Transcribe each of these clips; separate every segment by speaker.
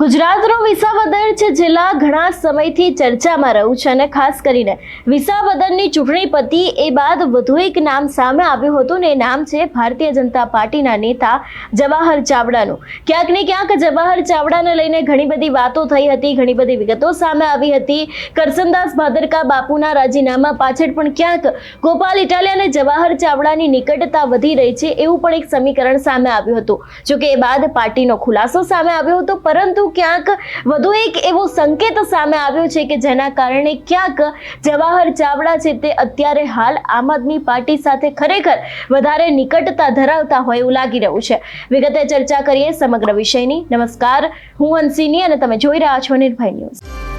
Speaker 1: ગુજરાતનો વિસાવદર છે જિલ્લા ઘણા સમયથી ચર્ચામાં રહ્યું છે અને ખાસ કરીને વિસાવદરની ચૂંટણી પતી એ બાદ વધુ એક નામ સામે આવ્યું હતું ને એ નામ છે ભારતીય જનતા પાર્ટીના નેતા જવાહર ચાવડાનું। ક્યાંક ને ક્યાંક જવાહર ચાવડાને લઈને ઘણી બધી વાતો થઈ હતી, ઘણી બધી વિગતો સામે આવી હતી। કરસનદાસ ભાદરકા બાપુના રાજીનામા પાછળ પણ ક્યાંક ગોપાલ ઇટાલિયા અને જવાહર ચાવડાની નિકટતા વધી રહી છે એવું પણ એક સમીકરણ સામે આવ્યું હતું। જોકે એ બાદ પાર્ટીનો ખુલાસો સામે આવ્યો હતો, પરંતુ ક્યાંક વધુ એક એવો સંકેત સામે આવ્યો છે કે જેના કારણે ક્યાંક જવાહર ચાવડા છે તે અત્યારે હાલ આમ આદમી પાર્ટી સાથે ખરેખર વધારે નિકટતા ધરાવતા હોય એવું લાગી રહ્યું છે। વિગતે ચર્ચા કરીએ સમગ્ર વિષયની। નમસ્કાર, હું હંસિની અને તમે જોઈ રહ્યા છો નિર્ભય ન્યૂઝ।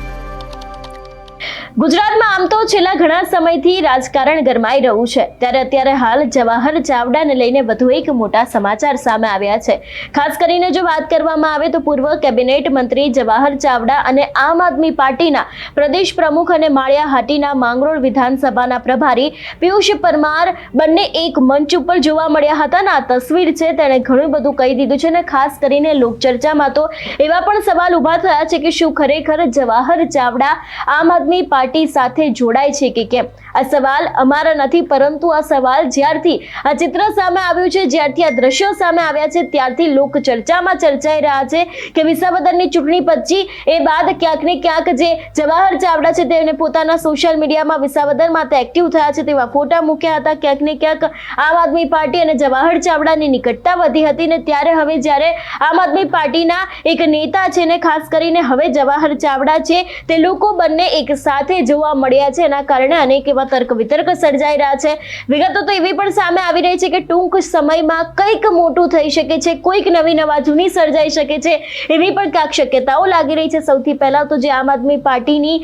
Speaker 1: ગુજરાતમાં આમ તો છેલ્લા ઘણા સમયથી રાજકારણ ગરમાઈ રહ્યું છે, ત્યારે અત્યારે હાલ જવાહર ચાવડાને લઈને વધુ એક મોટા સમાચાર સામે આવ્યા છે। ખાસ કરીને જો વાત કરવામાં આવે તો પૂર્વ કેબિનેટ મંત્રી જવાહર ચાવડા અને આમ આદમી પાર્ટીના પ્રદેશ પ્રમુખ અને માળિયા હાટીના માંગરોળ વિધાનસભાના પ્રભારી પિયુષ પરમાર બંને એક મંચ ઉપર જોવા મળ્યા હતા ને આ તસવીર છે તેણે ઘણું બધું કહી દીધું છે ને ખાસ કરીને લોકચર્ચામાં તો એવા પણ સવાલ ઉભા થયા છે કે શું ખરેખર જવાહર ચાવડા આમ આદમી પાર્ટી સાથે જોડાય છે કે કેમ। આ સવાલ અમારા નથી, પરંતુ આ સવાલ જ્યારથી આ ચિત્ર સામે આવ્યું છે, જ્યારથી આ દ્રશ્યો સામે આવ્યા છે ત્યારથી લોક ચર્ચામાં ચર્ચાઈ રહ્યા છે કે વિસાવદરની ચૂંટણી પછી એ બાદ ક્યાંક ને ક્યાંક જે જવાહર ચાવડા છે તેને પોતાના સોશિયલ મીડિયામાં વિસાવદરમાં એક્ટિવ થયા છે તેવા ફોટા મૂક્યા હતા। ક્યાંક ને ક્યાંક આમ આદમી પાર્ટી અને જવાહર ચાવડાની નિકટતા વધી હતી ને ત્યારે હવે જ્યારે આમ આદમી પાર્ટીના એક નેતા છે ને ખાસ કરીને હવે જવાહર ચાવડા છે તે લોકો બંને એક સાથે જોવા મળ્યા છે, એના કારણે અનેક એવા તર્ક વિતર્ક સર્જાઈ રહ્યા છે। વિગતો તો એવી પણ સામે આવી રહી છે કે ટૂંક સમયમાં કંઈક મોટું થઈ શકે છે, કોઈક નવી નવાજૂની સર્જાઈ શકે છે એવી પણ ક્યાંક શક્યતાઓ લાગી રહી છે। સૌથી પહેલા તો જે આમ આદમી પાર્ટીની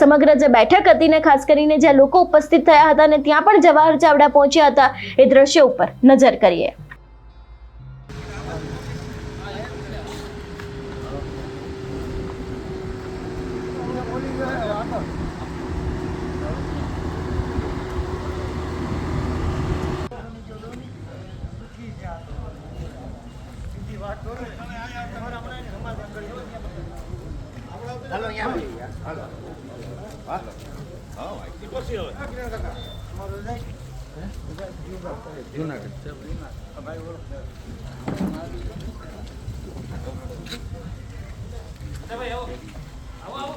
Speaker 1: સમગ્ર જે બેઠક હતી ને ખાસ કરીને જ્યાં લોકો ઉપસ્થિત થયા હતા ને ત્યાં પણ જવાહર ચાવડા પહોંચ્યા હતા એ દ્રશ્ય ઉપર નજર કરીએ।
Speaker 2: હાલો અહીંયા હાલો હાલો હા પછી હવે જૂનાગઢ છે ભાઈ ઓળખ ભાઈ આવો આવો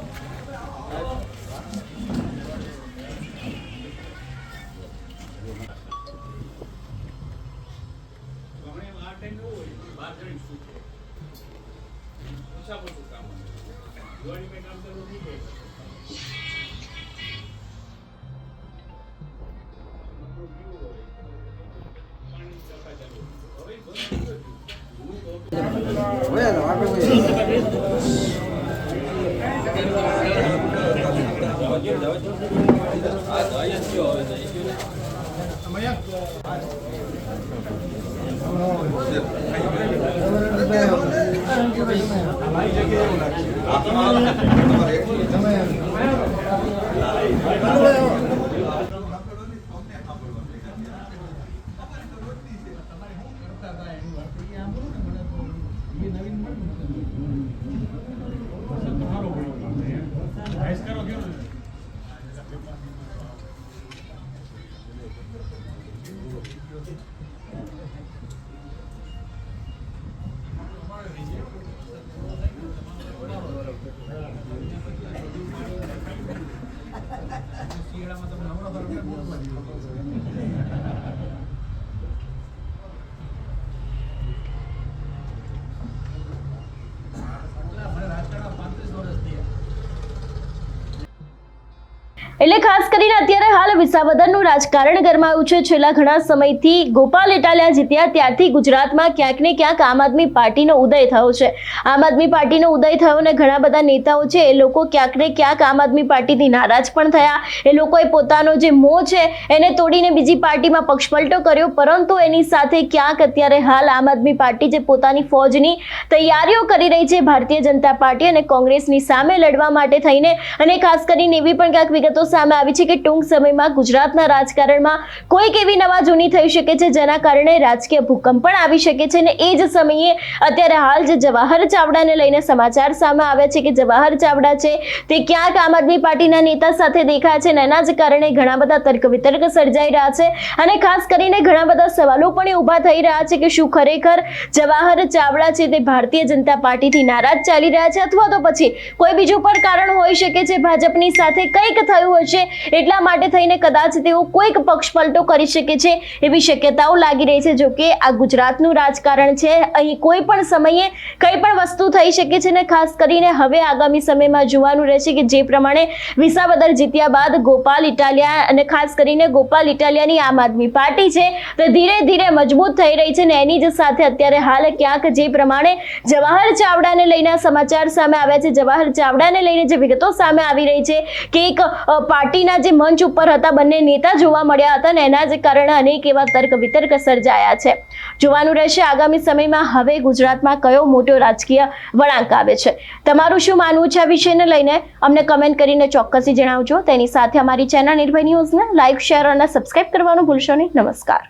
Speaker 1: એટલે ખાસ કરીને અત્યારે હાલ વિસાવદરનું રાજકારણ ગરમાયું છે। છેલ્લા ઘણા સમયથી ગોપાલ ઇટાલિયા જીત્યા ત્યારથી ગુજરાતમાં ક્યાંક ને ક્યાંક આમ આદમી પાર્ટીનો ઉદય થયો છે। આમ આદમી પાર્ટીનો ઉદય થયો ને ઘણા બધા નેતાઓ છે એ લોકો ક્યાંક ને ક્યાંક આમ આદમી પાર્ટીથી નારાજ પણ થયા। એ લોકોએ પોતાનો જે મોહ છે એને તોડીને બીજી પાર્ટીમાં પક્ષપલટો કર્યો, પરંતુ એની સાથે ક્યાંક અત્યારે હાલ આમ આદમી પાર્ટી જે પોતાની ફોજની તૈયારીઓ કરી રહી છે ભારતીય જનતા પાર્ટી અને કોંગ્રેસની સામે લડવા માટે થઈને, અને ખાસ કરીને એવી પણ ક્યાંક વિગતો સામે આવી છે કે ટૂંક સમયમાં ગુજરાતના રાજકારણમાં કોઈક એવી નવા જૂની થઈ શકે છે જેના કારણે રાજકીય ભૂકંપ પણ આવી શકે છે. અને એ જ સમયે અત્યારે હાલ જે જવાહર ચાવડાને લઈને સમાચાર સામે આવ્યા છે કે જવાહર ચાવડા છે તે ક્યાંક આમ આદમી પાર્ટીના નેતા સાથે દેખાય છે અને એના જ કારણે ઘણા બધા તર્ક વિતર્ક સર્જાઈ રહ્યા છે. અને ખાસ કરીને ઘણા બધા સવાલો પણ ઊભા થઈ રહ્યા છે કે શું ખરેખર જવાહર ચાવડા છે તે ભારતીય જનતા પાર્ટીથી નારાજ ચાલી રહ્યા છે અથવા તો પછી કોઈ બીજું પણ કારણ હોઈ શકે છે. ભાજપની સાથે કંઈક થયું હશે એટલા માટે થઈને કદાચ તેઓ કોઈક પક્ષ પલટો કરી શકે છે એવી શક્યતાઓ લાગી રહી છે. જો કે આ ગુજરાતનું રાજકારણ છે, અહીં કોઈ પણ સમયે કંઈ પણ વસ્તુ થઈ શકે છે ને ખાસ કરીને હવે આગામી સમયમાં જોવાનું રહેશે કે જે પ્રમાણે વિસાવદર જીત્યા બાદ ગોપાલ ઇટાલિયા અને ખાસ કરીને ગોપાલ ઇટાલિયાની આમ આદમી પાર્ટી છે તે ધીરે ધીરે મજબૂત થઈ રહી છે. ને એની જ સાથે અત્યારે હાલ ક્યાંક જે પ્રમાણે જવાહર ચાવડાને લઈને સમાચાર સામે આવ્યા છે, જવાહર ચાવડાને લઈને જે વિગતો સામે આવી રહી છે કે એક પાર્ટીના જે મંચ ઉપર હતા બંને નેતા જોવા મળ્યા હતા ને એના જ કારણે અનેક એવા તર્ક વિતર્ક સર્જાયા છે. જોવાનું રહેશે આગામી સમયમાં હવે ગુજરાતમાં કયો મોટો રાજકીય વળાંક આવે છે. તમારું શું માનવું છે આ વિષયને લઈને અમને કમેન્ટ કરીને ચોક્કસથી જણાવજો. તેની સાથે અમારી ચેનલ નિર્ભય ન્યૂઝને લાઈક, શેર અને સબસ્ક્રાઇબ કરવાનું ભૂલશો નહીં. નમસ્કાર.